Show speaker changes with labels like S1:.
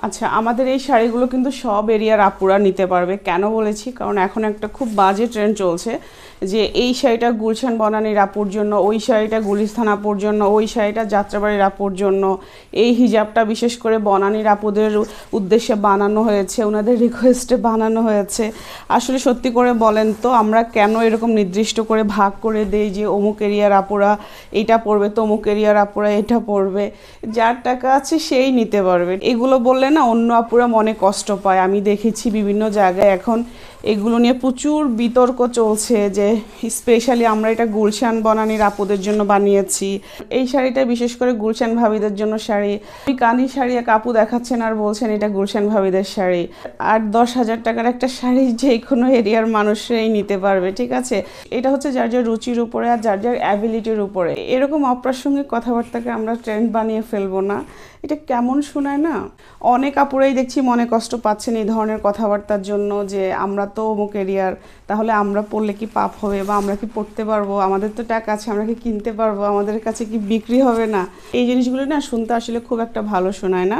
S1: আচ্ছা, আমাদের এই শাড়িগুলো কিন্তু সব এরিয়ার আপুরা নিতে পারবে। কেন বলেছি? কারণ এখন একটা খুব বাজে ট্রেন্ড চলছে যে এই শাড়িটা গুলশান বনানীর আপুর জন্য, ওই শাড়িটা গুলিস্তান আপুর জন্য, ওই শাড়িটা যাত্রাবাড়ির আপুর জন্য, এই হিজাবটা বিশেষ করে বনানীর আপুদের উদ্দেশ্যে বানানো হয়েছে, ওনাদের রিকোয়েস্টে বানানো হয়েছে। আসলে সত্যি করে বলেন তো, আমরা কেন এরকম নির্দিষ্ট করে ভাগ করে দেই যে অমুক এরিয়ার আপুরা এটা পরবে, তমুক এরিয়ার আপুরা এটা পরবে? যার টাকা আছে সেই নিতে পারবে। এগুলো বললে না অন্য আপুরা মনে কষ্ট পায়। আমি দেখেছি বিভিন্ন জায়গায় এখন এগুলো নিয়ে প্রচুর বিতর্ক চলছে যে স্পেশালি আমরা এটা গুলশান বনানীর আপুদের জন্য বানিয়েছি। এই শাড়িটা বিশেষ করে গুলশান ভাবিদের জন্য শাড়ি। ওই কানি শাড়ি এক আপু দেখাচ্ছেন আর বলছেন এটা গুলশান ভাবিদের শাড়ি। 8-10 হাজার টাকার একটা শাড়ি যে কোনো এরিয়ার মানুষরাই নিতে পারবে, ঠিক আছে? এটা হচ্ছে যার যার রুচির উপরে আর যার যার অ্যাবিলিটির উপরে। এরকম অপ্রাসঙ্গিক কথাবার্তাকে আমরা ট্রেন্ড বানিয়ে ফেলবো না। এটা কেমন শোনায় না? অনেক আপুরাই দেখছি মনে কষ্ট পাচ্ছেন এই ধরনের কথাবার্তার জন্য যে আমরা তো অমুক এরিয়ার, তাহলে আমরা পড়লে কি পাপ হবে, বা আমরা কি পড়তে পারবো, আমাদের তো টাকা আছে, আমরা কি কিনতে পারবো, আমাদের কাছে কি বিক্রি হবে না? এই জিনিসগুলো না শুনতে আসলে খুব একটা ভালো শোনায় না।